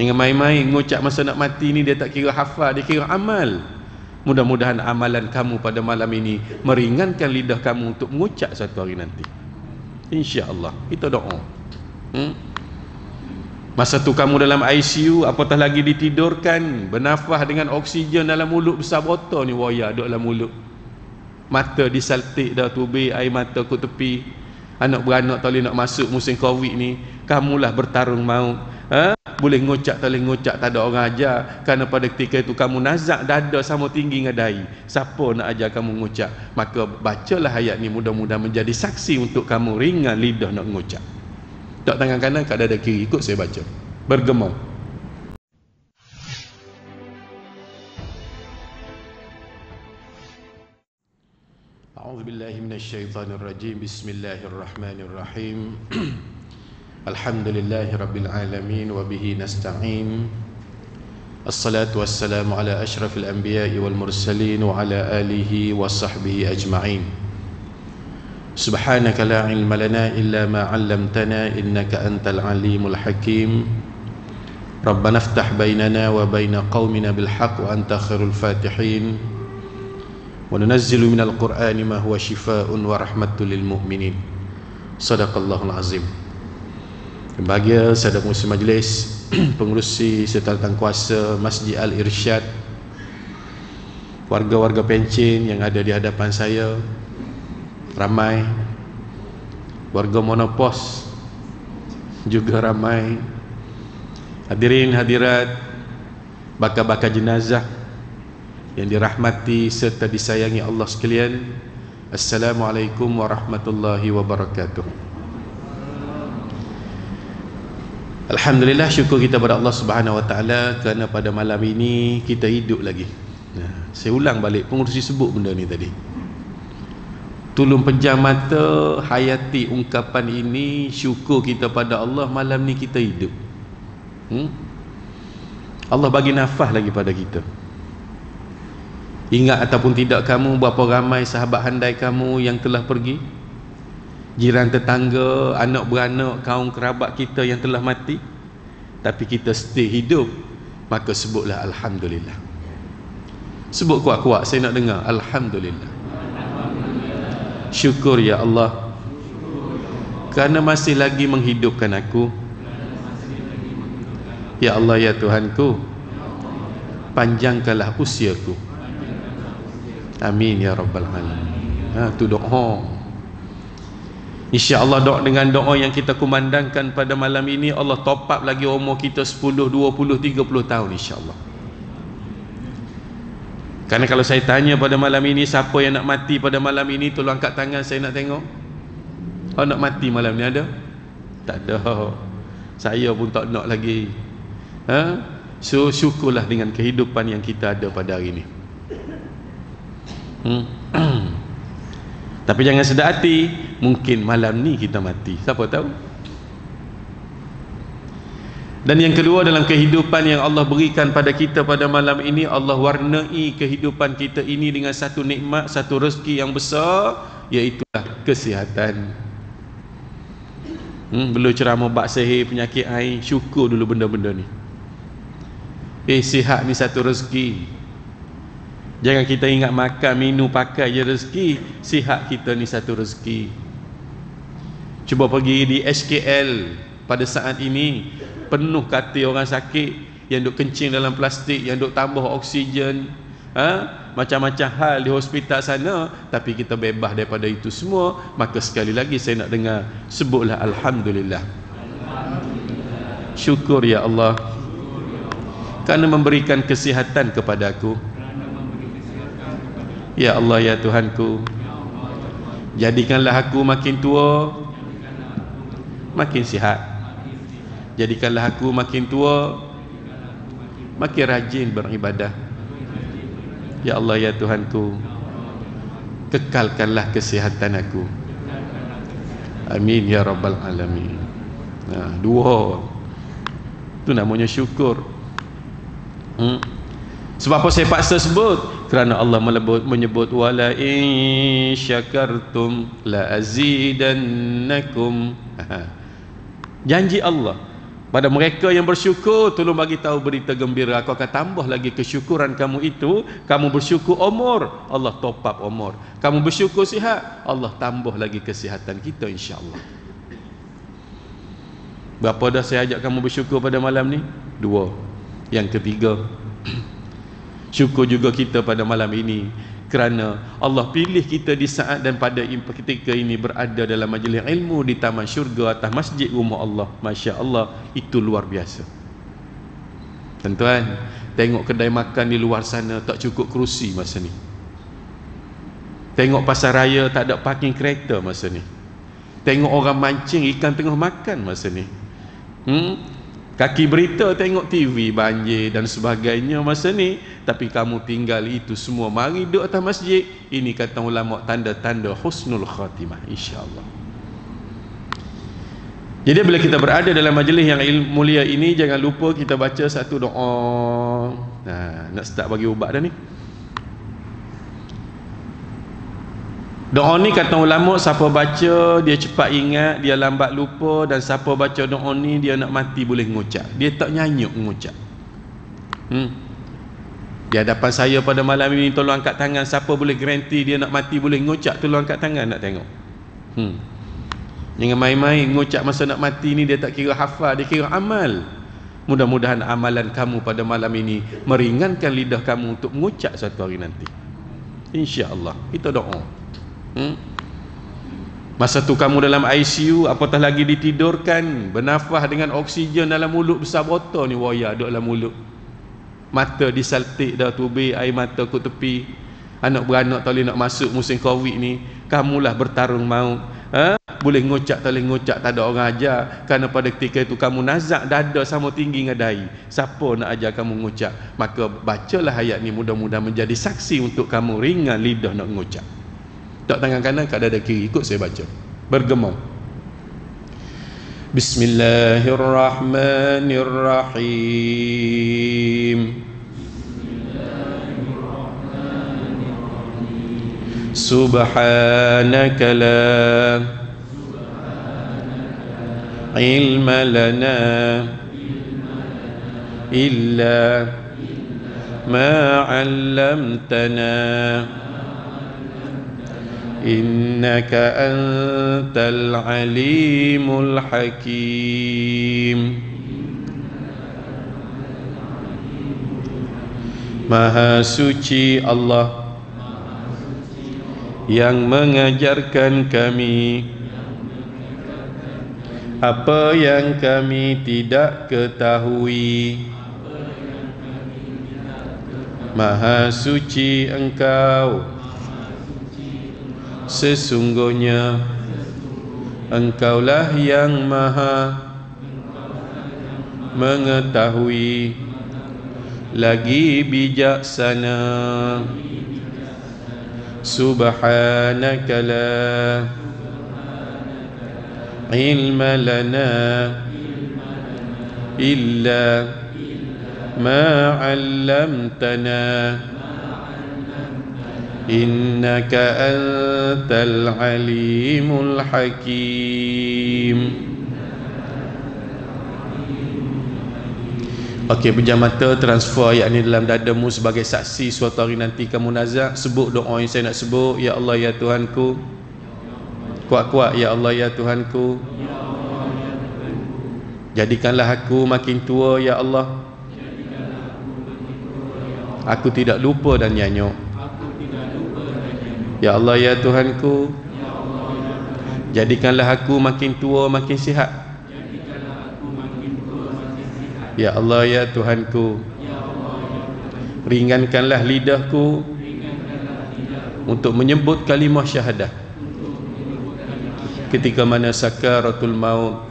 Jangan main-main ngucap masa nak mati ni, dia tak kira hafal, dia kira amal. Mudah-mudahan amalan kamu pada malam ini meringankan lidah kamu untuk mengucap satu hari nanti, insya-Allah. Kita doa. Masa tu kamu dalam ICU, apatah lagi ditidurkan, bernafas dengan oksigen dalam mulut besar botol ni, waya duduk dalam mulut, mata disaltik dah, tubik air mata ke tepi, anak beranak tak boleh nak masuk musim Covid ni, kamulah bertarung maut. Boleh ngucap tak boleh ngucap, tak ada orang ajar, kerana pada ketika itu kamu nazak dada sama tinggi dengan dahi, siapa nak ajar kamu ngucap? Maka bacalah ayat ni, mudah-mudahan menjadi saksi untuk kamu ringan lidah nak ngucap. Tak tangan kanan kat dada kiri, ikut saya baca, bergema. A'udzubillahi minasyaitonirrajim. Bismillahirrahmanirrahim. Alhamdulillahi rabbil alamin wa bihi nasta'in. Assalatu wassalamu ala asyrafil anbiya'i wal mursalin wa ala alihi wa sahbihi ajma'in. Subhanaka la ilma lana illa ma 'allamtana innaka antal alimul hakim. Rabbana iftah bainana wa baina qaumina bil haqq wa anta khairul fatihin. Wa nunazzilu minal qur'ani ma huwa shifaa'un wa rahmatul lil mu'minin. Sadaqallahul azim. Bahagia sahabat muslim majlis, pengurusi serta tangkuasa Masjid Al-Irsyad, warga-warga Pencin yang ada di hadapan saya, ramai warga Monopos juga ramai, hadirin hadirat, bakal-bakal jenazah yang dirahmati serta disayangi Allah sekalian. Assalamualaikum warahmatullahi wabarakatuh. Alhamdulillah, syukur kita pada Allah Subhanahu Wa Taala kerana pada malam ini kita hidup lagi. Saya ulang balik, pengurusi sebut benda ni tadi. Tolong pejam mata, hayati ungkapan ini. Syukur kita pada Allah malam ni kita hidup. Allah bagi nafas lagi pada kita. Ingat ataupun tidak kamu, berapa ramai sahabat handai kamu yang telah pergi, jiran tetangga, anak beranak, kaum kerabat kita yang telah mati, tapi kita stay hidup. Maka sebutlah Alhamdulillah. Sebut kuat-kuat, saya nak dengar. Alhamdulillah. Syukur ya Allah, kerana masih lagi menghidupkan aku. Ya Allah ya Tuhanku, panjangkanlah usiaku. Amin ya Rabbal Alamin. Tu doa. InsyaAllah dengan doa yang kita kumandangkan pada malam ini, Allah top up lagi umur kita 10, 20, 30 tahun insyaAllah. Kerana kalau saya tanya pada malam ini, siapa yang nak mati pada malam ini, tolong angkat tangan, saya nak tengok. Oh, nak mati malam ni ada? Tak ada. Saya pun tak nak lagi. So syukurlah dengan kehidupan yang kita ada pada hari ini. Tapi jangan sedar hati, mungkin malam ni kita mati, siapa tahu. Dan yang kedua, dalam kehidupan yang Allah berikan pada kita pada malam ini, Allah warnai kehidupan kita ini dengan satu nikmat, satu rezeki yang besar, iaitulah kesihatan. Belum ceramah bab sihir, penyakit air, syukur dulu benda-benda ni. Sihat ni satu rezeki. Jangan kita ingat makan, minum, pakai je rezeki. Sihat kita ni satu rezeki. Cuba pergi di SKL pada saat ini, penuh kata orang sakit yang duk kencing dalam plastik, yang duk tambah oksigen, macam-macam hal di hospital sana, tapi kita bebas daripada itu semua. Maka sekali lagi saya nak dengar, sebutlah Alhamdulillah. Syukur ya Allah, kerana memberikan kesihatan kepada aku. Ya Allah ya Tuhanku, jadikanlah aku makin tua makin sihat. Jadikanlah aku makin tua makin rajin beribadah. Ya Allah ya Tuhanku, kekalkanlah kesihatan aku. Amin ya Rabbal Alamin. Dua itu namanya syukur. Sebab apa saya paksa sebut? Kerana Allah menyebut wala in syakartum la azidannakum. Janji Allah, Pada mereka yang bersyukur, tolong bagi tahu berita gembira. Aku akan tambah lagi kesyukuran kamu itu. Kamu bersyukur umur, Allah top up umur. Kamu bersyukur sihat, Allah tambah lagi kesihatan kita, insya-Allah. Berapa dah saya ajak kamu bersyukur pada malam ni? 2. Yang ketiga, syukur juga kita pada malam ini kerana Allah pilih kita di saat dan pada ketika ini berada dalam majlis ilmu di taman syurga atas masjid rumah Allah. Masya Allah, itu luar biasa. Tuan-tuan, tengok kedai makan di luar sana tak cukup kerusi masa ni. Tengok pasar raya tak ada parking kereta masa ni. Tengok orang mancing ikan tengah makan masa ni. Kaki berita tengok TV banjir dan sebagainya masa ni, tapi kamu tinggal itu semua. Mari duduk atas masjid. Ini kata ulama tanda-tanda husnul khatimah, insya-Allah. Jadi bila kita berada dalam majlis yang mulia ini, jangan lupa kita baca satu doa. Nak start bagi ubat dah ni. Doa ni kata ulama, siapa baca dia cepat ingat, dia lambat lupa, dan siapa baca doa ni dia nak mati boleh ngucap. Dia tak nyanyuk ngucap. Di hadapan saya pada malam ini, tolong angkat tangan siapa boleh garanti dia nak mati boleh ngucap. Tolong angkat tangan nak tengok. Jangan main-main ngucap masa nak mati ni. Dia tak kira hafal, dia kira amal. Mudah-mudahan amalan kamu pada malam ini meringankan lidah kamu untuk mengucap satu hari nanti, insya-Allah. Kita doa. Masa tu kamu dalam ICU, apatah lagi ditidurkan, bernafas dengan oksigen dalam mulut besar botol ni, waya duduk dalam mulut. Mata disaltik dah, tubik air mata ke tepi. Anak beranak tak boleh nak masuk musim Covid ni. Kamulah bertarung maut. Boleh ngucap tak boleh ngucap, tak ada orang ajar. Kerana pada ketika itu kamu nazak dada sama tinggi dengan dahi. Siapa nak ajar kamu ngucap? Maka bacalah ayat ni, mudah-mudahan menjadi saksi untuk kamu ringan lidah nak ngucap. Tak tangan kanan kat dada kiri, ikut saya baca bergema. Bismillahirrahmanirrahim. Subhanaka la ilma lana illa ma 'allamtana innaka antal alimul hakim. Maha suci Allah yang mengajarkan kami apa yang kami tidak ketahui. Maha suci Engkau, sesungguhnya Engkaulah yang maha mengetahui lagi bijaksana. Subhanaka la ilma lana illa ma 'allamtana innaka antal alimul hakim. Okey, pejam mata, transfer ayat ni dalam dadamu sebagai saksi suatu hari nanti kamu nazak. Sebut doa yang saya nak sebut. Ya Allah ya Tuhanku. Kuat-kuat. Ya Allah ya Tuhanku, jadikanlah aku makin tua ya Allah. Aku tidak lupa dan nyanyuk. Ya Allah ya Tuhanku, jadikanlah aku makin tua makin sihat. Ya Allah ya Tuhanku, ringankanlah lidahku untuk menyebut kalimah syahadah ketika mana sakaratul maut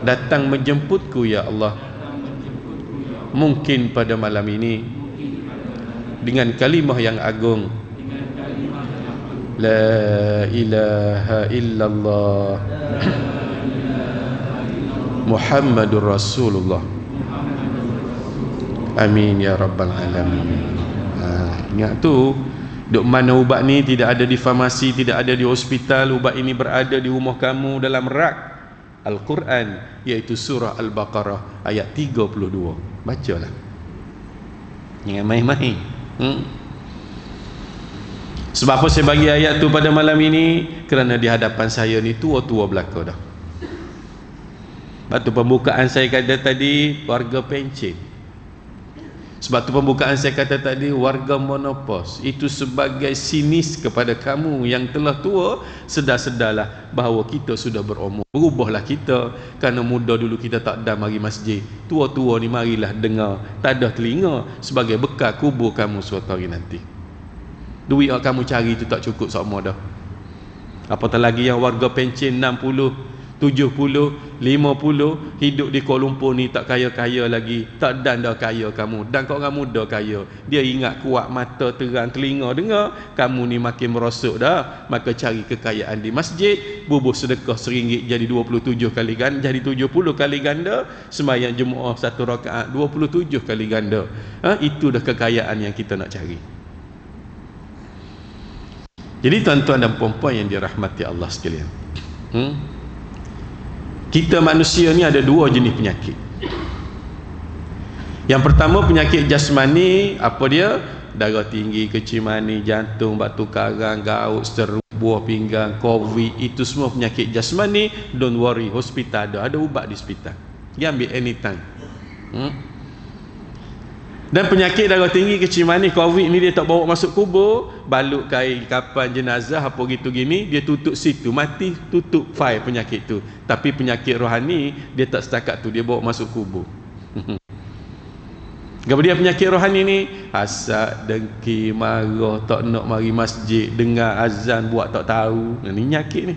datang menjemputku ya Allah. Mungkin pada malam ini dengan kalimah yang agung, La ilaha illallah Muhammadur Rasulullah. Amin ya rabbal alamin. Ingat tu, duk mana ubat ni tidak ada di farmasi, tidak ada di hospital. Ubat ini berada di rumah kamu dalam rak. Al-Quran, iaitu surah Al-Baqarah ayat 32. Bacalah, jangan main-main. Sebab apa saya bagi ayat tu pada malam ini? Kerana di hadapan saya ni tua-tua belaka dah. Sebab tu pembukaan saya kata tadi warga pencen. Sebab tu pembukaan saya kata tadi warga monopos. Itu sebagai sinis kepada kamu yang telah tua. Sedar-sedarlah bahawa kita sudah berumur. Berubahlah kita. Kerana muda dulu kita tak ada mari masjid. Tua-tua ni marilah dengar. Tak ada telinga. Sebagai bekal kubur kamu suatu hari nanti. Duit yang kamu cari itu tak cukup semua dah. Apatah lagi yang warga pencen 60, 70, 50 hidup di Kuala Lumpur ni tak kaya-kaya lagi. Tak dan dah kaya kamu. Dan kau orang muda kaya. Dia ingat kuat mata terang telinga dengar. Kamu ni makin merosot dah. Maka cari kekayaan di masjid. Bubuh sedekah RM1 jadi 27 kali ganda. Jadi 70 kali ganda. Sembahyang Jumaat 1 rakaat 27 kali ganda. Itu dah kekayaan yang kita nak cari. Jadi tuan-tuan dan puan-puan yang dirahmati Allah sekalian, kita manusia ni ada dua jenis penyakit. Yang pertama penyakit jasmani. Apa dia? Darah tinggi, kecil manis, jantung, batu karang, gout, seru, buah pinggang, covid. Itu semua penyakit jasmani. Don't worry, hospital ada ubat di hospital. Dia ambil anytime. Dan penyakit darah tinggi, kecil manis, covid ni dia tak bawa masuk kubur. Balut kain kapan jenazah apa gitu gini, dia tutup situ, mati tutup file penyakit tu. Tapi penyakit rohani dia tak setakat tu, dia bawa masuk kubur. Kemudian penyakit rohani ni hasad, dengki, marah, tak nak mari masjid, dengar azan buat tak tahu. Ni penyakit ni.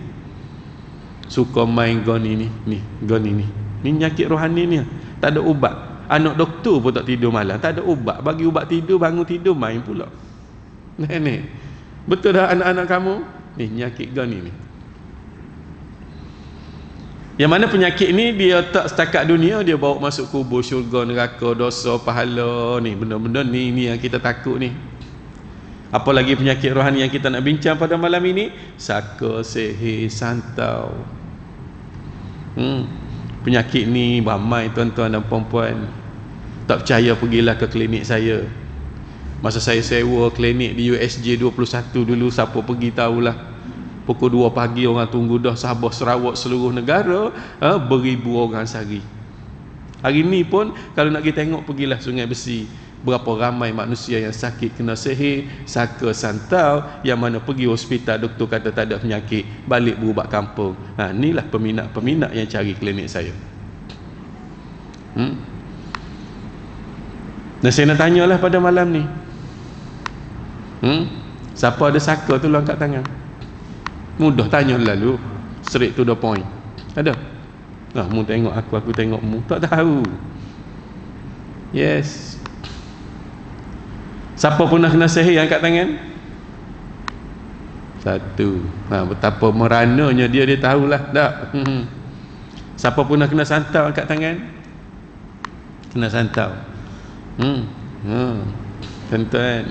Suka main goni ni, goni ni. Ni penyakit rohani ni. Tak ada ubat. Anak doktor pun tak tidur malam, tak ada ubat. Bagi ubat tidur, bangun tidur main pula. Ni. Betul dah anak-anak kamu? Ni penyakit gani ni. Yang mana penyakit ni dia tak setakat dunia, dia bawa masuk kubur, syurga, neraka, dosa, pahala. Ni benda-benda ni yang kita takut ni. Apalagi penyakit rohani yang kita nak bincang pada malam ini, saka, sihir, santau. Penyakit ni ramai tuan-tuan dan puan-puan. Tak percaya pergilah ke klinik saya. Masa saya sewa klinik di USJ 21 dulu, siapa pergi tahulah. Pukul 2 pagi orang tunggu dah. Sabah, Sarawak, seluruh negara, beribu orang sehari. Hari ni pun kalau nak kita tengok, pergilah Sungai Besi. Berapa ramai manusia yang sakit kena sihir, saka, santau, yang mana pergi hospital doktor kata tak ada penyakit, balik berubat kampung. Inilah peminat-peminat yang cari klinik saya. Dan saya nak tanyalah pada malam ni, siapa ada saka tu angkat tangan. Mudah tanya lalu, straight to the point. Ada? Mu tengok aku tengok mu. Tak tahu. Yes. Siapa pernah kena sihir angkat tangan? Satu. Betapa merananya dia tahulah. Tak. Siapa pernah kena santau angkat tangan? Kena santau. Tuan-tuan.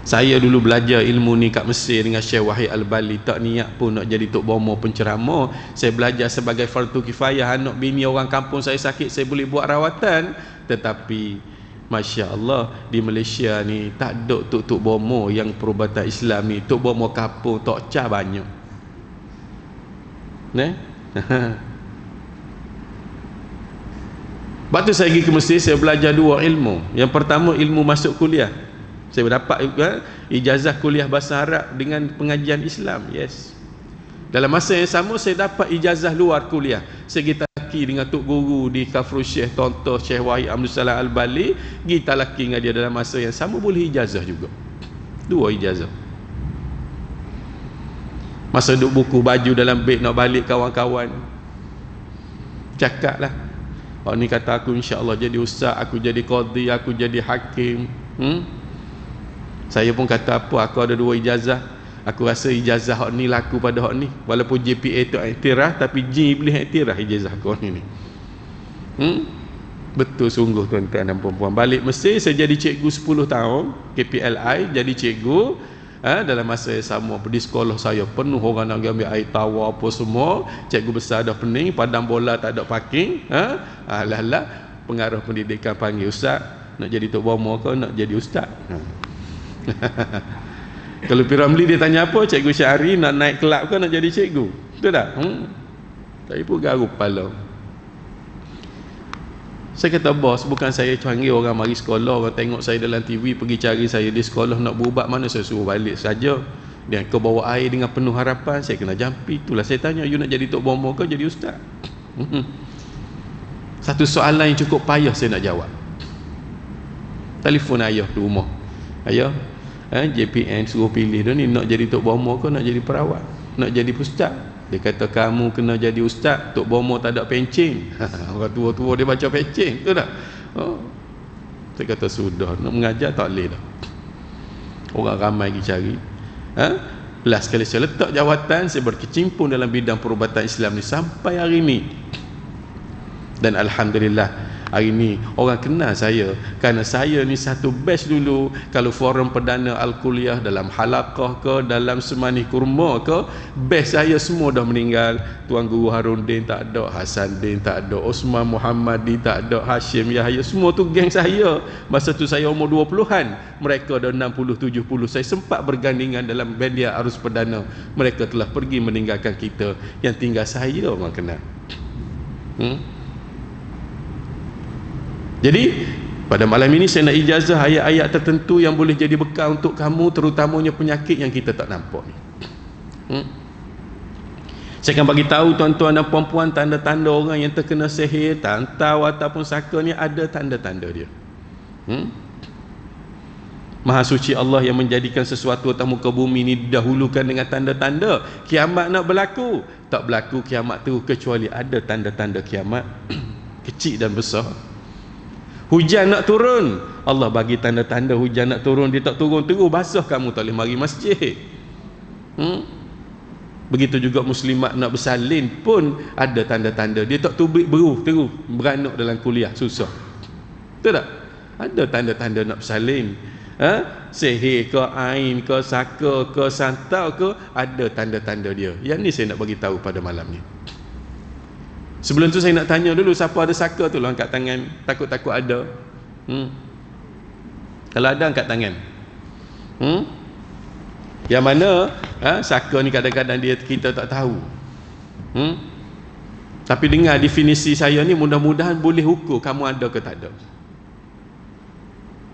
Saya dulu belajar ilmu ni kat Mesir dengan Syekh Wahid Al-Bali. Tak niat pun nak jadi tok bomo penceramah. Saya belajar sebagai fardu kifayah. Anak bini orang kampung saya sakit, saya boleh buat rawatan. Tetapi Masya Allah, di Malaysia ni tak ada tok bomo yang perubatan Islam ni. Tok bomo kampung tok cah banyak. Lepas tu saya pergi ke Mesir, saya belajar dua ilmu. Yang pertama ilmu masuk kuliah. Saya dapat ijazah kuliah bahasa Arab dengan pengajian Islam. Yes. Dalam masa yang sama saya dapat ijazah luar kuliah. Saya pergi talaki dengan tok guru di Kafru Syekh Tonto Syekh Wahid Abdul Salam Al-Bali. Pergi talaki dengan dia dalam masa yang sama, boleh ijazah juga. Dua ijazah. Masa duduk buku baju dalam beg nak balik, kawan-kawan cakap lah, ni kata aku insya-Allah jadi ustaz, aku jadi qadi, aku jadi hakim. Saya pun kata apa, aku ada dua ijazah. Aku rasa ijazah hak ni laku pada hak ni. Walaupun GPA tu iktiraf, tapi G boleh iktiraf ijazah kau ni. Betul sungguh tuan-tuan dan puan-puan. Balik Mesir saya jadi cikgu 10 tahun, KPLI jadi cikgu. dalam masa yang sama di sekolah saya penuh orang nak ambil air tawar apa semua, cikgu besar dah pening, padang bola tak ada parking, alah-alah pengarah pendidikan panggil, ustaz nak jadi tok bomo ke nak jadi ustaz? Kalau Piramli dia tanya apa, cikgu Syahri nak naik kelab ke nak jadi cikgu? Betul tak? Saya pun garuk kepala. Saya kata, bos, bukan saya panggil orang mari sekolah, orang tengok saya dalam TV pergi cari saya di sekolah nak berubat, mana saya suruh balik saja. Dan kau bawa air dengan penuh harapan, saya kena jampi. Itulah saya tanya, you nak jadi tok bomo ke jadi ustaz? Satu soalan yang cukup payah saya nak jawab. Telefon ayah di rumah, ayah, JPN suruh pilih dah ni, nak jadi tok bomo ke nak jadi perawat, nak jadi ustaz? Dia kata, kamu kena jadi ustaz, tok bomo tak ada pencing. Orang tua-tua dia baca pencing, betul tak? Saya kata, sudah, nak mengajar tak boleh dah. Orang ramai pergi cari. Last kali saya letak jawatan, saya berkecimpung dalam bidang perubatan Islam ni sampai hari ni. Dan alhamdulillah, hari ni orang kenal saya kerana saya ni satu batch dulu. Kalau forum perdana Al-Kuliah, dalam halaqah ke, dalam semani kurma ke, batch saya semua dah meninggal. Tuan Guru Harundin tak ada, Hasan Din tak ada, Osman Muhammadi tak ada, Hashim Yahya, semua tu geng saya. Masa tu saya umur 20-an, mereka dah 60-70. Saya sempat bergandingan dalam bandia arus perdana. Mereka telah pergi meninggalkan kita, yang tinggal saya orang kenal. Jadi pada malam ini saya nak ijazah ayat-ayat tertentu yang boleh jadi bekal untuk kamu, terutamanya penyakit yang kita tak nampak ni. Saya akan bagi tahu tuan-tuan dan puan-puan tanda-tanda orang yang terkena sihir, tantau ataupun saka ni, ada tanda-tanda dia. Maha suci Allah yang menjadikan sesuatu atas muka bumi ni didahulukan dengan tanda-tanda. Kiamat nak berlaku, tak berlaku kiamat tu kecuali ada tanda-tanda kiamat kecil dan besar. Hujan nak turun, Allah bagi tanda-tanda hujan nak turun. Dia tak turun terus, basah, kamu tak boleh mari masjid. Begitu juga muslimat nak bersalin pun ada tanda-tanda. Dia tak tubik beruh terus, beranak dalam kuliah, susah. Betul tak? Ada tanda-tanda nak bersalin. Sihir ke, ain ke, saka ke, santau ke, ada tanda-tanda dia. Yang ni saya nak bagi tahu pada malam ni. Sebelum tu saya nak tanya dulu, siapa ada saka tu lah angkat tangan. Takut-takut ada. Kalau ada, angkat tangan. Yang mana saka ni kadang-kadang kita tak tahu. Tapi dengar definisi saya ni, mudah-mudahan boleh ukur kamu ada ke tak ada.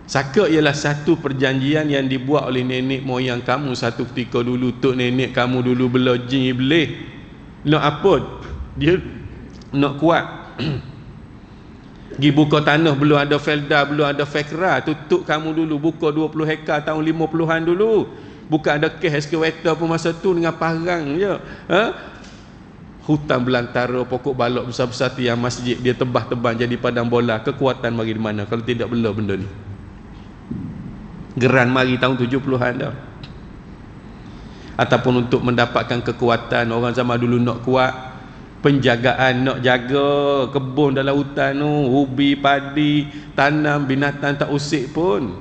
Saka ialah satu perjanjian yang dibuat oleh nenek moyang kamu satu ketika dulu. Tok nenek kamu dulu bela jin iblis. Nak apa? Dia nak kuat. Pergi buka tanah, belum ada felda, belum ada fekra, tutup kamu dulu, buka 20 hektar tahun 50-an dulu. Bukan ada kes eskavator pun masa tu, dengan parang je. Hutan belantara, pokok balok besar-besar tiang masjid dia tebah-tebang jadi padang bola. Kekuatan mari di mana kalau tidak bela benda ni? Geran mari tahun 70-an dah. Ataupun untuk mendapatkan kekuatan, orang zaman dulu nak kuat, penjagaan, nak jaga kebun dalam hutan tu, ubi, padi, tanam, binatang tak usik pun.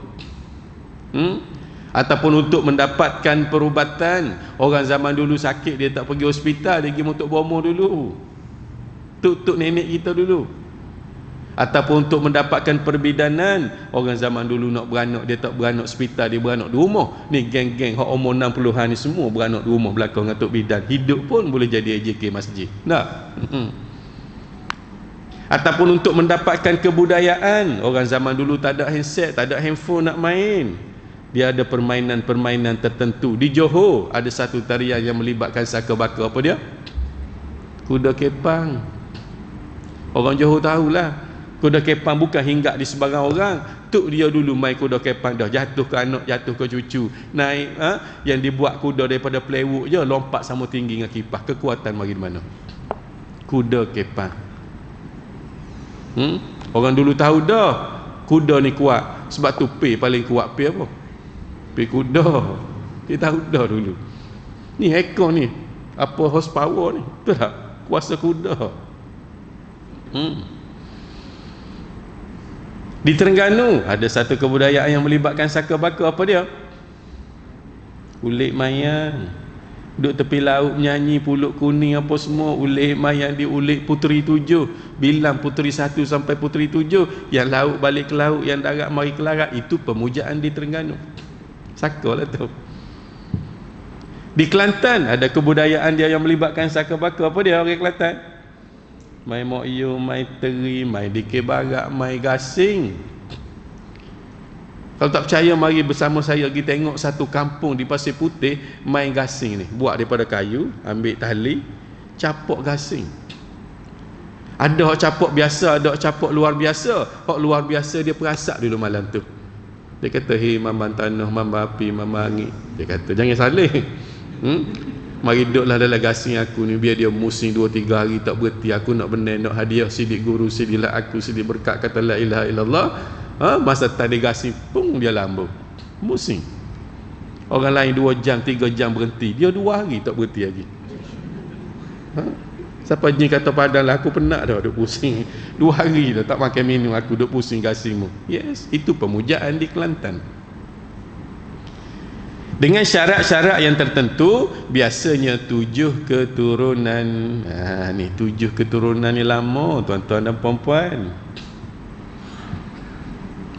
Ataupun untuk mendapatkan perubatan, orang zaman dulu sakit dia tak pergi hospital, dia pergi untuk bomo dulu, tuk nenek kita dulu. Ataupun untuk mendapatkan perbidanan, orang zaman dulu nak beranak, dia tak beranak hospital, dia beranak di rumah. Ni geng-geng hak umur 60-an ni semua beranak di rumah belakang dengan tok bidan. Hidup pun boleh jadi AJK masjid. Nah. Ataupun untuk mendapatkan kebudayaan, orang zaman dulu tak ada handset, tak ada handphone nak main. Dia ada permainan-permainan tertentu. Di Johor ada satu tarian yang melibatkan saka baka. Apa dia? Kuda kepang. Orang Johor tahulah. Kuda kepang bukan hinggap di sebarang orang. Tuk dia dulu main kuda kepang dah. Jatuh ke anak, jatuh ke cucu. Naik, yang dibuat kuda daripada plywood je, lompat sama tinggi dengan kipas. Kekuatan mari di mana? Kuda kepang. Orang dulu tahu dah kuda ni kuat. Sebab tu P paling kuat. P apa? P kuda. Dia tahu dah dulu. Ni ekor ni, apa horsepower ni? Betul tak? Kuasa kuda. Di Terengganu ada satu kebudayaan yang melibatkan saka baka. Apa dia? Ulik mayang. Duduk tepi laut menyanyi pulut kuning apa semua. Ulik mayang diulik puteri 7. Bilang puteri 1 sampai puteri 7. Yang laut balik ke laut, yang darat mari ke larat. Itu pemujaan di Terengganu. Sakalah tu. Di Kelantan ada kebudayaan dia yang melibatkan saka baka. Apa dia orang Kelantan? Mai mok yu, mai teri, mai dikir barak, mai gasing. Kalau tak percaya, mari bersama saya pergi tengok satu kampung di Pasir Putih, main gasing ni. Buat daripada kayu, ambil tali, capok gasing. Ada hak capok biasa, ada hak capok luar biasa. Hak luar biasa dia perasak dulu malam tu. Dia kata, "Hei mamban tanah, mamban api, mamban angin." Dia kata, "Jangan salih. Mari duduklah dalam gasing aku ni, biar dia musing 2-3 hari tak berhenti. Aku nak benar, nak hadiah sidik guru, sidilah aku, sidik berkat kata la ilaha illallah." Masa tadi gasing, pung, dia lambung. Musing. Orang lain 2 jam, 3 jam berhenti. Dia 2 hari tak berhenti lagi. Siapa ni kata padang lah, aku penat dah duduk pusing. 2 hari dah tak makan minum, aku duduk pusing gasingmu. Yes, itu pemujaan di Kelantan. Dengan syarat-syarat yang tertentu, biasanya 7 keturunan. Ni 7 keturunan ni lama, tuan-tuan dan puan-puan.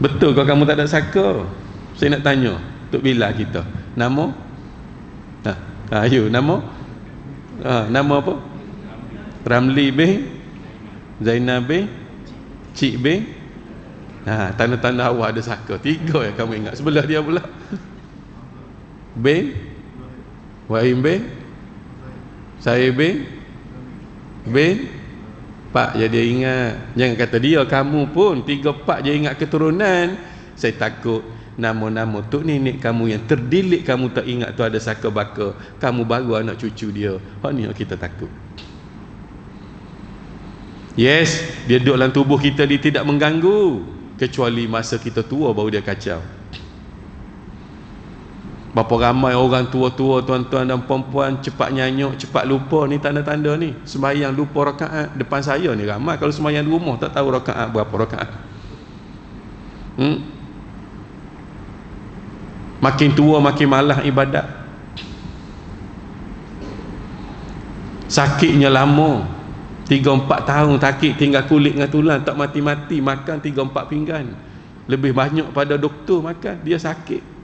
Betul kalau kamu tak ada saka? Saya nak tanya, Tok Bila kita. Nama? Ayo, nama? Nama apa? Ramli bin, Zainab bin, Cik bin. Tanda-tanda awak ada saka. 3 yang kamu ingat. Sebelah dia pula. Bin, Wahim bin, saya bin, Pak je dia ingat. Jangan kata dia, kamu pun 3 pak je ingat keturunan. Saya takut nama-nama tok nenek kamu yang terdilik kamu tak ingat tu ada saka baka. Kamu baru anak cucu dia. Hak ni kita takut. Yes, dia duduk dalam tubuh kita, dia tidak mengganggu. Kecuali masa kita tua baru dia kacau. Berapa ramai orang tua-tua, tuan-tuan dan puan-puan, cepat nyanyuk, cepat lupa. Ni tanda-tanda ni. Sembahyang lupa rakaat. Depan saya ni ramai. Kalau sembahyang di rumah tak tahu rakaat berapa rakaat. Makin tua makin malas ibadat. Sakitnya lama. 3-4 tahun sakit, tinggal kulit dengan tulang, tak mati-mati. Makan 3-4 pinggan. Lebih banyak pada doktor makan. Dia sakit.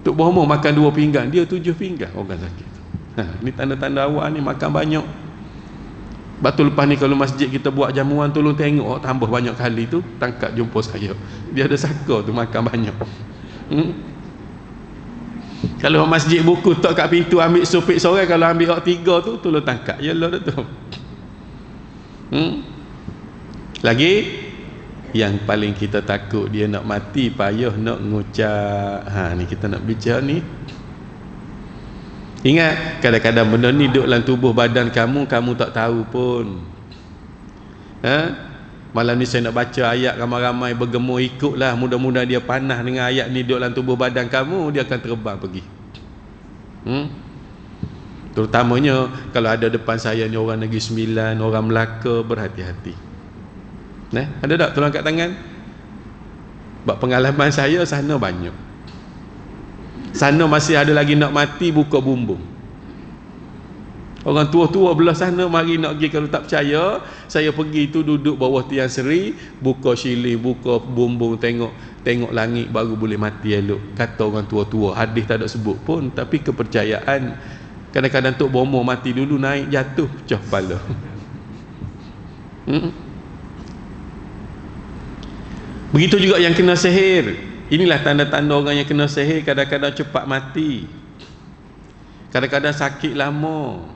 Tok Bohong makan 2 pinggan, dia 7 pinggan orang sakit. Ni tanda-tanda awak ni makan banyak. Betul lepas ni kalau masjid kita buat jamuan, tolong tengok tambah banyak kali tu, tangkap jumpa saya. Dia ada saka tu makan banyak. Kalau masjid buku tak kat pintu ambil supik seorang, kalau ambil hak 3 tu tolong tangkap. Yalah tu. Lagi yang paling kita takut, dia nak mati payah nak ngucap. Ni kita nak bicara ni. Ingat, kadang-kadang benda ni duduk dalam tubuh badan kamu, kamu tak tahu pun. Malam ni saya nak baca ayat, ramai-ramai bergemur ikutlah. Mudah-mudahan dia panah dengan ayat ni duduk dalam tubuh badan kamu, dia akan terbang pergi. Terutamanya kalau ada depan saya ni orang Negeri Sembilan, orang Melaka, berhati-hati. Ada tak tolong kat tangan? Sebab pengalaman saya sana banyak. Sana masih ada lagi nak mati buka bumbung. Orang tua-tua belah sana mari nak pergi. Kalau tak percaya, saya pergi tu duduk bawah tiang seri, buka siling, buka bumbung, tengok langit baru boleh mati elok. Kata orang tua-tua, hadis tak ada sebut pun, tapi kepercayaan. Kadang-kadang Tok Bomo mati dulu, naik jatuh pecah kepala. Begitu juga yang kena sihir. Inilah tanda-tanda orang yang kena sihir. Kadang-kadang cepat mati, kadang-kadang sakit lama,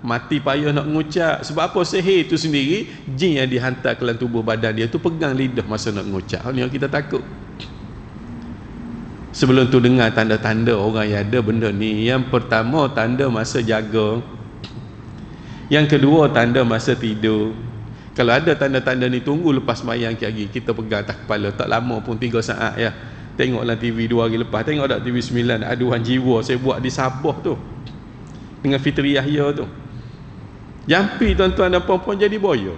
mati payah nak mengucap. Sebab apa? Sihir itu sendiri, jin yang dihantar ke dalam tubuh badan dia tu pegang lidah masa nak mengucap. Ini yang kita takut. Sebelum tu dengar tanda-tanda orang yang ada benda ni. Yang pertama, tanda masa jaga. Yang kedua, tanda masa tidur. Kalau ada tanda-tanda ni, tunggu lepas sembahyang lagi, kita pegang atas kepala. Tak lama pun 3 saat ya. Tengoklah TV 2 hari lepas. Tengok tak TV 9, aduhan jiwa saya buat di Sabah tu dengan Fitri Yahya tu. Jampi tuan-tuan dan puan-puan jadi boya.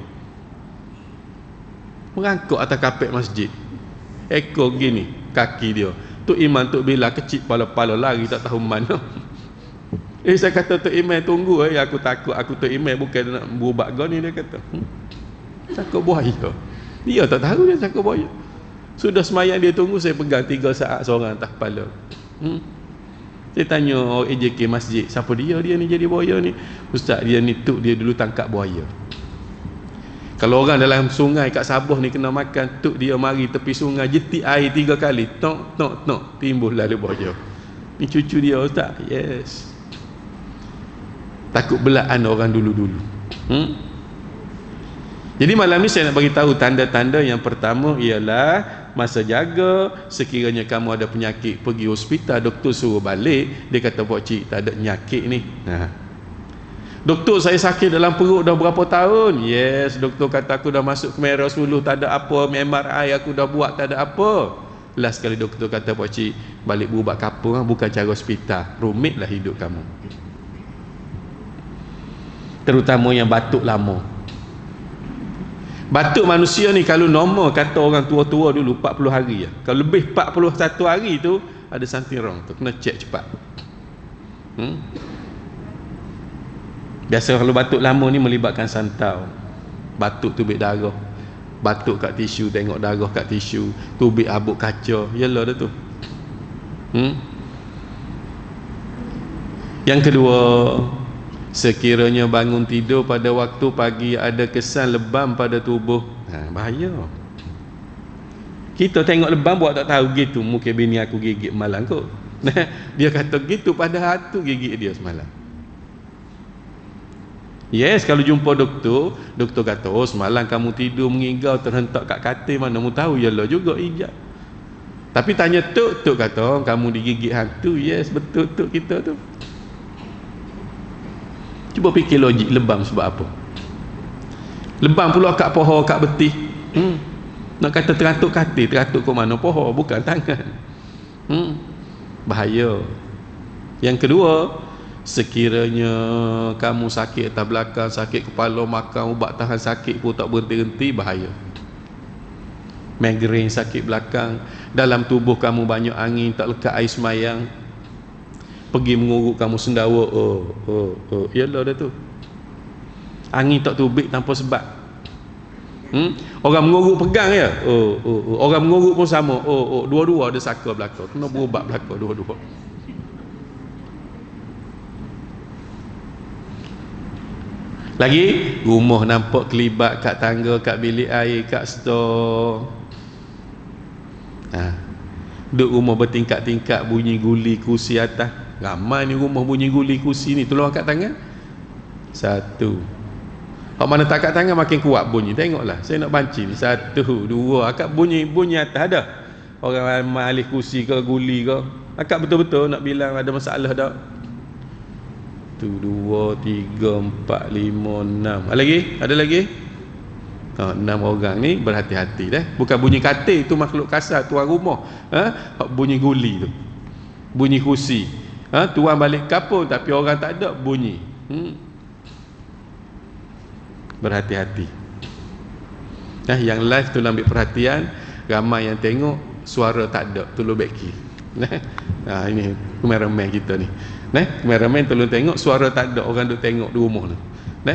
Merangkak atas kapet masjid. Ekor gini kaki dia. Tok Iman, Tok Bila kecil pala-pala lari tak tahu mana. Saya kata Tok Iman tunggu, aku takut aku Tok Iman bukan nak berubah kau ni, dia kata. Cakap buaya. Dia tak tahu dia cakap buaya. Sudah semayang dia tunggu, saya pegang 3 saat seorang atas kepala. Saya tanya orang AJK masjid, siapa dia ni jadi buaya ni? Ustaz, dia ni Tok dia dulu tangkap buaya. Kalau orang dalam sungai kat Sabah ni kena makan, Tok dia mari tepi sungai, jetik air 3 kali, tok tok tok, timbul lalu buaya. Ni cucu dia Ustaz. Yes. Takut belaan orang dulu-dulu. Jadi malam ni saya nak bagi tahu tanda-tanda. Yang pertama ialah masa jaga, sekiranya kamu ada penyakit, pergi hospital, doktor suruh balik, dia kata pak cik tak ada penyakit ni. Doktor, saya sakit dalam perut dah berapa tahun? Yes, doktor kata aku dah masuk ke merah 10, tak ada apa, MRI aku dah buat, tak ada apa. Last kali doktor kata pak cik balik berubat kapur, bukan cara hospital, rumitlah hidup kamu. Terutama yang batuk lama. Batuk manusia ni kalau normal, kata orang tua-tua dulu 40 hari ya. Kalau lebih 41 hari tu ada something wrong tu, kena check cepat. Biasa kalau batuk lama ni melibatkan santau. Batuk tubik darah, batuk kat tisu, tengok darah kat tisu, tubik habuk kaca, yalah dah tu. Yang kedua, sekiranya bangun tidur pada waktu pagi ada kesan lebam pada tubuh, bahaya. Kita tengok lebam buat tak tahu gitu, mungkin bini aku gigit malam kot. Dia kata gitu pada hatu gigit dia semalam. Yes, kalau jumpa doktor, doktor kata, oh semalam kamu tidur mengigau terhentak kat katil, mana mu tahu, yalah juga ijab. Tapi tanya Tok, Tok kata kamu digigit hantu. Yes, betul Tok kita tu. Cuba fikir logik lebam sebab apa? Lebam pula kat pohon, kat betih. Nak kata teratuk katil, teratuk ke mana? Pohon, bukan tangan. Bahaya. Yang kedua, sekiranya kamu sakit atas belakang, sakit kepala, makan ubat tahan sakit pun tak berhenti-henti, bahaya. Migraine, sakit belakang, dalam tubuh kamu banyak angin, tak lekat air semayang, pergi mengurut kamu sendawa, yalah dah tu. Angin tak tubik tanpa sebab. Orang mengurut pegang ya, orang mengurut pun sama, dua-dua ada saka belakang, kena berubat belakang dua-dua. Lagi, rumah nampak kelibat kat tangga, kat bilik air, kat stor. Duduk rumah bertingkat-tingkat, bunyi guli kursi atas. Ramai ni rumah bunyi guli kursi ni, tolong angkat tangan. 1. Hak mana tak angkat tangan makin kuat bunyi. Tengoklah, saya nak banci ni. 1, 2, angkat bunyi atas ada. Orang alih kursi ke guli ke, angkat betul-betul nak bilang ada masalah tak. 1, 2, 3, 4, 5, 6. Ada lagi? 6 orang ni berhati-hati dah. Bukan bunyi katil tu makhluk kasar, tuan rumah. Bunyi guli tu, bunyi kursi. Tuan balik kapur tapi orang tak ada, bunyi. Berhati-hati. Yang live tu ambil perhatian. Ramai yang tengok suara tak ada, tolong backing. Ini kameraman kita ni. Kameraman tolong tengok suara tak ada, orang duk tengok di rumah tu.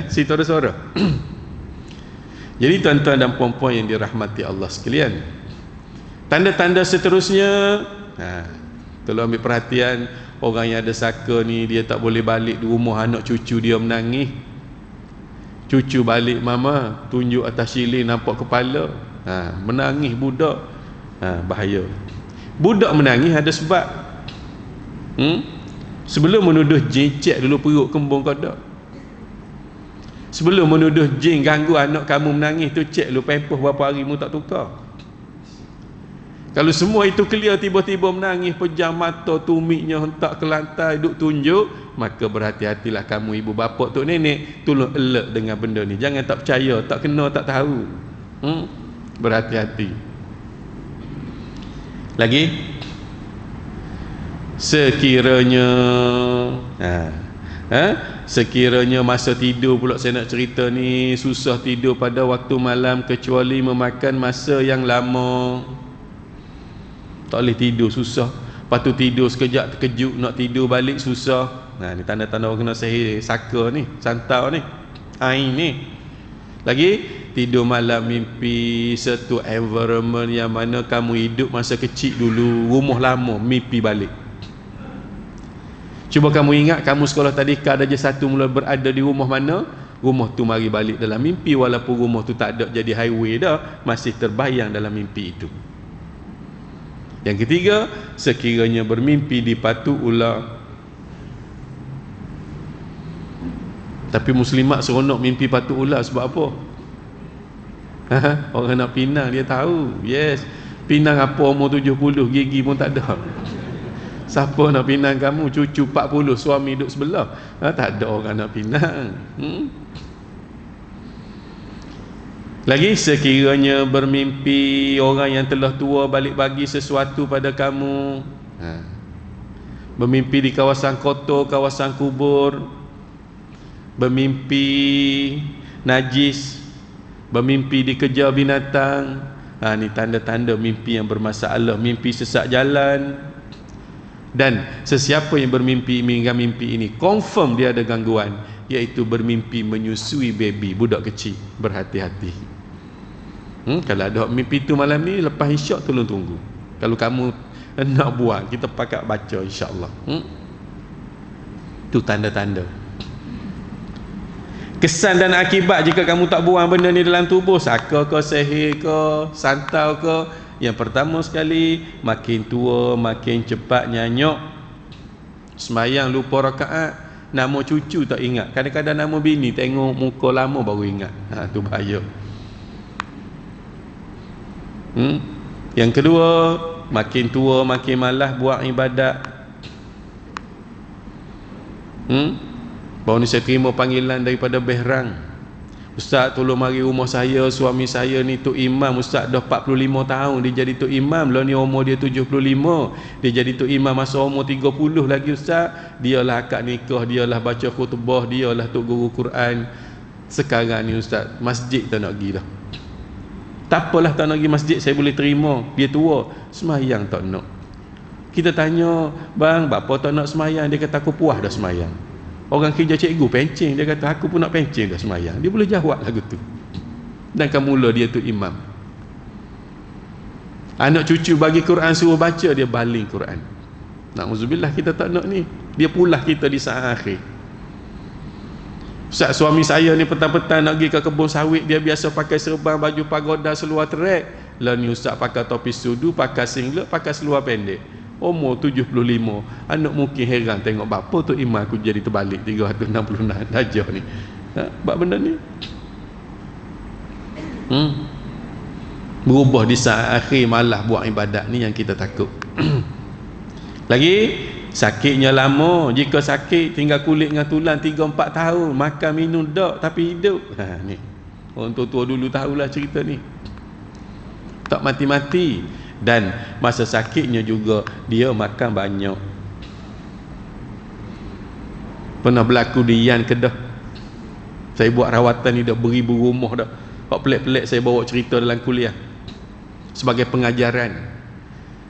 Situ ada suara. Jadi tuan-tuan dan puan-puan yang dirahmati Allah sekalian, tanda-tanda seterusnya, tolong ambil perhatian. Orang yang ada saka ni, dia tak boleh balik di rumah, anak cucu dia menangis. Cucu balik, mama tunjuk atas silin nampak kepala, menangis budak. Bahaya. Budak menangis ada sebab. Sebelum menuduh jin, cek dulu perut kembung kau tak. Sebelum menuduh jin ganggu anak kamu menangis tu, cek dulu pempos berapa hari mu tak tukar. Kalau semua itu clear, tiba-tiba menangis, pejam mata, tumiknya hentak ke lantai, duk tunjuk, maka berhati-hatilah kamu ibu bapa, tok nenek, tolong alert dengan benda ni. Jangan tak percaya, tak kena, tak tahu. Berhati-hati. Lagi, sekiranya masa tidur pula saya nak cerita ni, susah tidur pada waktu malam kecuali memakan masa yang lama. Tak boleh tidur, susah. Lepas tu tidur sekejap terkejut, nak tidur balik susah. Nah, ni tanda-tanda orang kena sihir saka ni, santau ni, ain ni. Lagi tidur malam mimpi satu environment yang mana kamu hidup masa kecil dulu, rumah lama, mimpi balik. Cuba kamu ingat kamu sekolah tadika darjah 1 mula berada di rumah mana, rumah tu mari balik dalam mimpi, walaupun rumah tu tak ada jadi highway dah, masih terbayang dalam mimpi itu. Yang ketiga, sekiranya bermimpi dipatu ular. Tapi muslimat seronok mimpi patu ular sebab apa? Orang nak pinang dia tahu. Yes, pinang apa umur 70, gigi pun tak ada. Siapa nak pinang kamu? Cucu 40, suami duduk sebelah. Tak ada orang nak pinang. Lagi, sekiranya bermimpi orang yang telah tua balik bagi sesuatu pada kamu. Bermimpi di kawasan kotor, kawasan kubur. Bermimpi najis. Bermimpi dikejar binatang. Ni tanda-tanda mimpi yang bermasalah. Mimpi sesat jalan. Dan sesiapa yang bermimpi hingga mimpi ini, confirm dia ada gangguan, iaitu bermimpi menyusui baby, budak kecil. Berhati-hati. Kalau ada mimpi tu malam ni, lepas isyak tolong tunggu. Kalau kamu nak buat, kita pakat baca insya-Allah. Itu tanda-tanda. Kesan dan akibat jika kamu tak buang benda ni dalam tubuh, saka ke, sihir ke, santau ke. Yang pertama sekali, makin tua makin cepat nyanyuk. Semayang lupa rakaat, nama cucu tak ingat. Kadang-kadang nama bini tengok muka lama baru ingat. Tu bahaya. Yang kedua, makin tua makin malas buat ibadat. Baru ni saya terima panggilan daripada Behrang. Ustaz, tolong mari rumah saya, suami saya ni Tok Imam. Ustaz dah 45 tahun dia jadi Tok Imam. Lah ni umur dia 75. Dia jadi Tok Imam masa umur 30 lagi Ustaz. Dialah akad nikah, dialah baca khutbah, dialah Tok Guru Quran. Sekarang ni Ustaz, masjid tak nak pergi dah. Tak apalah tak nak pergi masjid, saya boleh terima. Dia tua, semayang tak nak. Kita tanya, bang, bapa tak nak semayang? Dia kata, aku puas dah semayang. Orang kerja cikgu pencing, dia kata, aku pun nak pencing dah semayang. Dia boleh jawab lagu tu. Dan mula dia tu imam. Anak cucu bagi Quran suruh baca, dia baling Quran. Na'udzubillah, kita tak nak ni. Dia pulah kita di saat akhir. Ustaz, suami saya ni petang-petang nak pergi ke kebun sawit, dia biasa pakai serban, baju pagoda, seluar trek. Lah ni ustaz pakai topi sudu, pakai singlet, pakai seluar pendek. Umur 75. Anak mungkin heran tengok bapa tu imam aku jadi terbalik 360 darjah ni. Buat benda ni. Berubah di saat akhir, malah buat ibadat ni yang kita takut. Lagi, sakitnya lama. Jika sakit tinggal kulit dengan tulang 3-4 tahun, makan minum tak tapi hidup. Ni orang tua-tua dulu tahulah cerita ni. Tak mati-mati. Dan masa sakitnya juga dia makan banyak. Pernah berlaku di Yan Kedah. Saya buat rawatan ni dah beribu rumah dah. Hak pelik-pelik saya bawa cerita dalam kuliah sebagai pengajaran.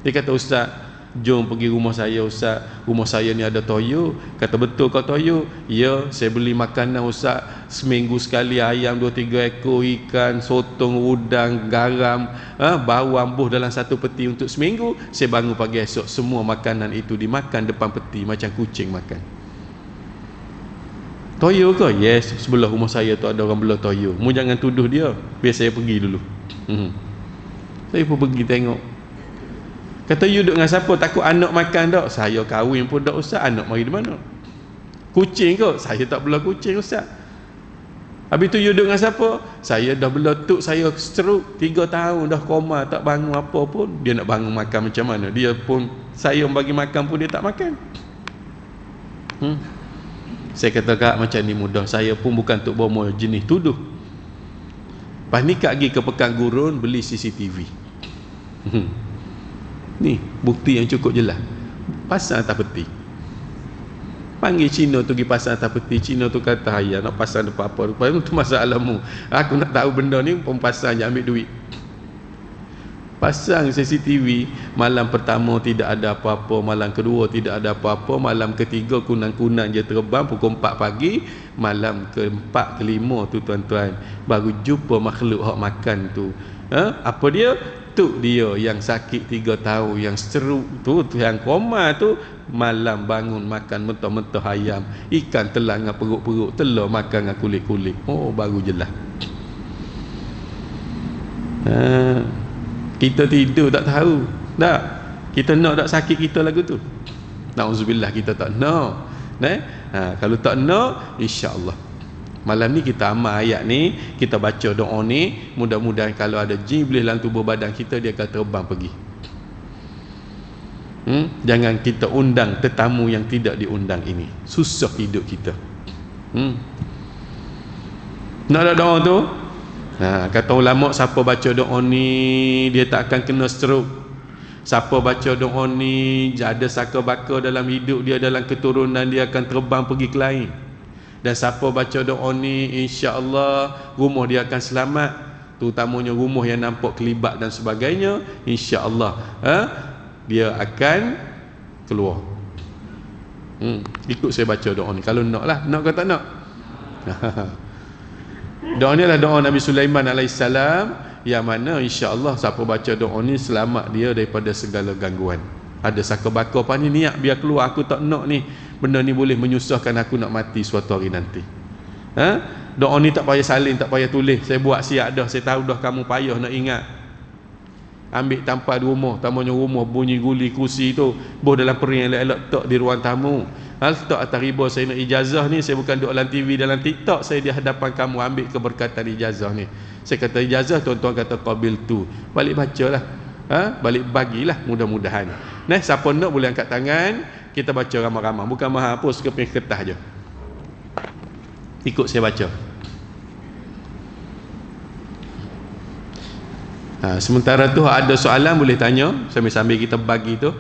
Dia kata, ustaz, jom pergi rumah saya ustaz. Rumah saya ni ada toyo. Kata, betul kau toyo? Ya, saya beli makanan ustaz. Seminggu sekali ayam 2-3 ekor, ikan, sotong, udang, garam, bawang, buh dalam satu peti untuk seminggu. Saya bangun pagi esok, semua makanan itu dimakan depan peti macam kucing makan. Toyo ke? Yes, sebelah rumah saya tu ada orang belah toyo. Mu jangan tuduh dia. Biar saya pergi dulu. Saya pun pergi tengok. Kata, you duduk dengan siapa? Takut anak makan tak? Saya kahwin pun tak ustaz. Anak mari di mana? Kucing ke? Saya tak belah kucing ustaz. Habis tu you duduk dengan siapa? Saya dah belah tuk saya stroke 3 tahun dah koma, tak bangun apa pun. Dia nak bangun makan macam mana? Dia pun, saya bagi makan pun dia tak makan. Saya kata, kak, macam ni mudah. Saya pun bukan tuk bomo jenis tuduh. Lepas ni kak pergi ke Pekan Gurun beli CCTV. Ni bukti yang cukup jelas. Pasang atas peti. Panggil Cina tu pergi pasang atas peti. Cina tu kata, ayah nak pasang depan apa? Lepas tu masalahmu. Aku nak tahu benda ni pun pasang je, ambil duit. Pasang CCTV, malam pertama tidak ada apa-apa, malam kedua tidak ada apa-apa, malam ketiga kunang-kunang je terbang pukul 4 pagi, malam keempat, kelima tu tuan-tuan baru jumpa makhluk hak makan tu. Apa dia? Tu dia yang sakit 3 tahun, yang stroke tu, yang koma tu, malam bangun makan mentah-mentah ayam, ikan telang dengan perut-perut, telur makan dengan kulit-kulit. Oh, baru jelas. Kita tidur tak tahu. Tak. Kita nak tak sakit kita lagu tu. Nauzubillah, kita tak nak. Kalau tak nak, insya-Allah. Malam ni kita amal ayat ni, kita baca doa ni, mudah-mudahan kalau ada jin iblis dalam tubuh badan kita, dia akan terbang pergi. Jangan kita undang tetamu yang tidak diundang ini. Susah hidup kita. Nak ada doa tu? Kata ulama, siapa baca doa ni dia tak akan kena stroke. Siapa baca doa ni ada saka baka dalam hidup dia, dalam keturunan dia akan terbang pergi ke lain. Dan siapa baca doa ni, insya-Allah rumah dia akan selamat, terutamanya rumah yang nampak kelibat dan sebagainya, insya-Allah dia akan keluar. Ikut saya baca doa ni kalau nak lah. Nak ke tak nak? Doa ni adalah doa Nabi Sulaiman alaihissalam, yang mana insya-Allah siapa baca doa ni selamat dia daripada segala gangguan. Ada saka baka apa ni, niat biar keluar, aku tak nak ni, benda ni boleh menyusahkan aku nak mati suatu hari nanti. Doa ni tak payah salin, tak payah tulis, saya buat siap dah, saya tahu dah kamu payah nak ingat. Ambil tampal di rumah, tamunya rumah bunyi guli kursi tu, boh dalam piring elok-elok, tok di ruang tamu. Tok atas riba saya nak ijazah ni, saya bukan duduk dalam TV, dalam TikTok, saya di hadapan kamu ambil keberkatan ijazah ni. Saya kata ijazah, tuan-tuan kata qabil tu. Balik bacalah. Balik bagilah, mudah-mudahan. Siapa nak boleh angkat tangan, kita baca ramai-ramai, bukan menghapus keping kertas je. Ikut saya baca. Sementara tu ada soalan boleh tanya sambil-sambil kita bagi tu.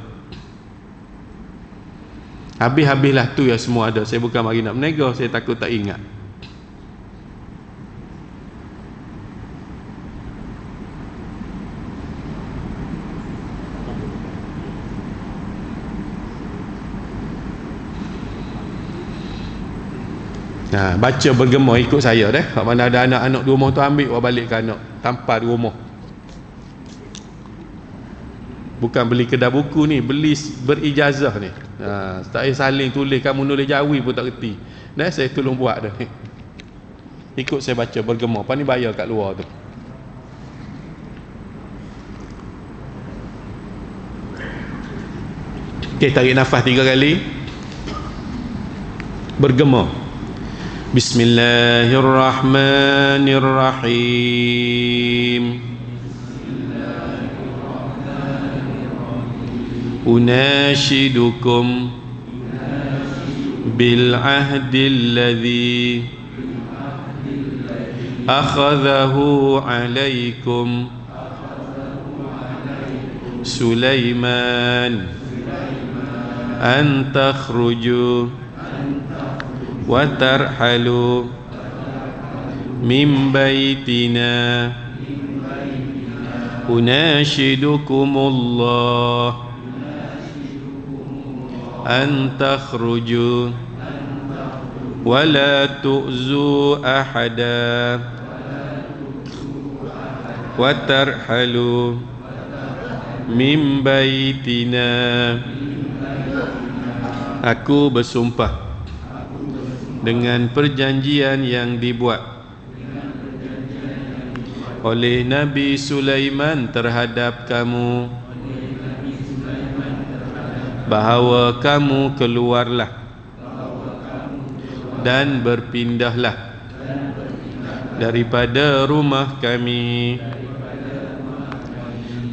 Habis-habislah tu ya, semua ada. Saya bukan mari nak menega, saya takut tak ingat. Baca bergema ikut saya deh. Kalau mana ada anak-anak di rumah tu, ambil buat balik ke anak, tampar di rumah. Bukan beli kedai buku ni, beli berijazah ni. Tak payah saling tulis, kamu nulis Jawi pun tak reti. Saya tolong buat dah ni. Ikut saya baca bergema. Apa ni bayar kat luar tu. Okey, tarik nafas 3 kali. Bergema. Bismillahirrahmanirrahim. أناشدكم بالعهد الذي أخذه عليكم سليمان أن تخرجوا وترحلوا من بيتنا أناشدكم الله أن تخرجوا ولا تؤذوا أحدا وترحلوا من بيتنا. Aku bersumpah dengan perjanjian yang dibuat oleh Nabi Sulaiman terhadap kamu, bahawa kamu keluarlah dan berpindahlah daripada rumah kami.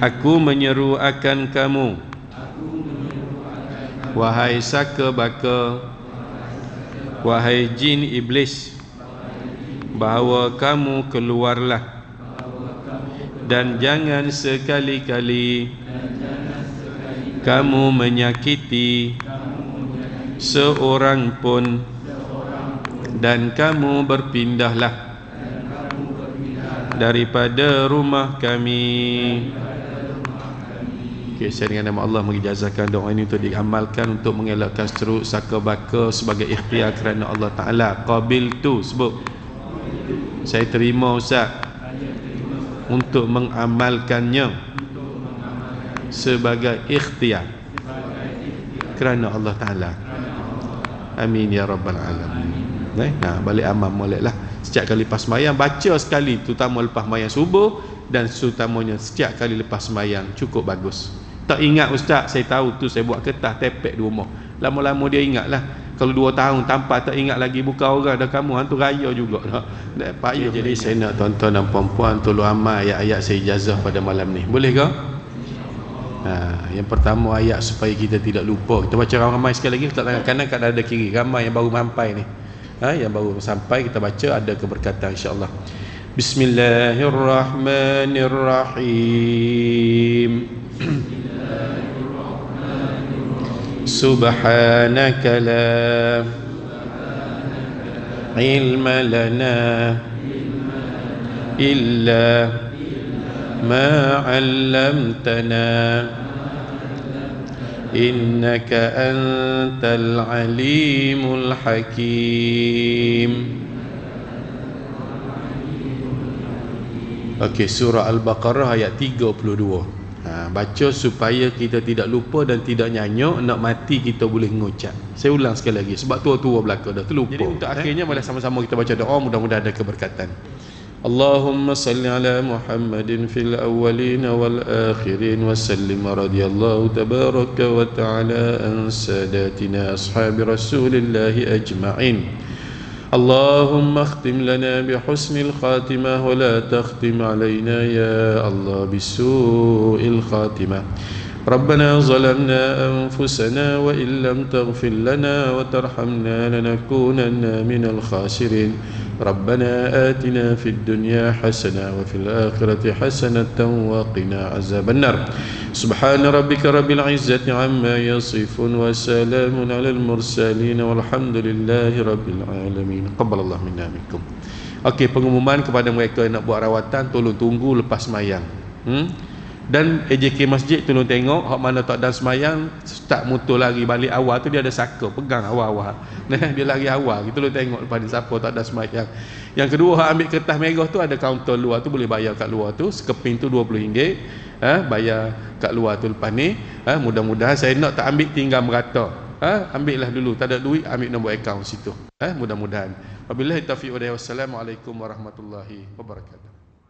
Aku menyeru akan kamu, wahai saka baka, wahai jin iblis, bahawa kamu keluarlah dan jangan sekali-kali kamu menyakiti seorang pun, dan kamu berpindahlah daripada rumah kami. Okay, saya dengan nama Allah mengijazakan doa ini untuk diamalkan untuk mengelakkan stroke, saka baka sebagai ikhtiar kerana Allah Ta'ala. Qabil tu sebut. Saya terima Ustaz untuk mengamalkannya sebagai ikhtiar kerana Allah Ta'ala. Amin ya Rabbal Alamin. Nah, balik amal molek lah. Setiap kali lepas sembahyang baca sekali, terutama lepas sembahyang subuh, dan terutamanya setiap kali lepas sembahyang. Cukup bagus. Tak ingat Ustaz, saya tahu tu saya buat kertas tepek di rumah. Lama-lama dia ingat lah. Kalau 2 tahun tanpa tak ingat lagi, bukan orang dah, kamu hantu raya juga dah. Jadi saya nak tuan-tuan dan puan-puan tolong amal ayat-ayat saya ijazah pada malam ni. Boleh ke? Yang pertama ayat supaya kita tidak lupa. Kita baca ramai sekali lagi, letak tangan kanan kat dada kiri. Ramai yang baru sampai ni. Yang baru sampai kita baca, ada keberkatan insya-Allah. Bismillahirrahmanirrahim. Subhanaka la ilma lana illa ma 'allamtana innaka antal alimul hakim. Okey, surah Al-Baqarah ayat 32. Baca supaya kita tidak lupa dan tidak nyanyuk. Nak mati kita boleh mengucap. Saya ulang sekali lagi sebab tua-tua belaka dah terlupa. Jadi untuk akhirnya mari sama-sama kita baca doa, mudah-mudahan ada keberkatan. Allahumma salli ala Muhammadin fil awwalin wal akhirin wa sallim radhiyallahu tabaraka wa ta'ala an sadatina ashabi rasulillahi ajma'in. اللهم اختم لنا بحسن الخاتمة ولا تختم علينا يا الله بسوء الخاتمة. ربنا ظلمنا أنفسنا وإن لم تغفر لنا وترحمنا لنكونن من الخاسرين. ربنا آتنا في الدنيا حسنة وفي الآخرة حسنة وقنا عذاب النار. سبحان ربك رب العزة عما يصفون وسلام على المرسلين والحمد لله رب العالمين. قبل الله منا منكم. Okey, pengumuman kepada mereka yang nak buat rawatan, tolong tunggu lepas semayang. Dan AJK Masjid tolong tengok hak mana tak dan semayang, start motor lari balik awal tu dia ada saka, pegang awal-awal. Dia lari awal, kita tolong tengok lepas ni siapa tak ada semayang. Yang kedua, hak ambil kertas merah tu ada kaunter luar tu, boleh bayar kat luar tu, sekeping tu RM20. Bayar kat luar tu lepas ni. Mudah-mudahan saya nak tak ambil tinggal merata. Ambil lah dulu, tak ada duit ambil nombor akaun situ. Mudah-mudahan. Wabillahi taufiq wa hidayah. Wassalamualaikum warahmatullahi wabarakatuh.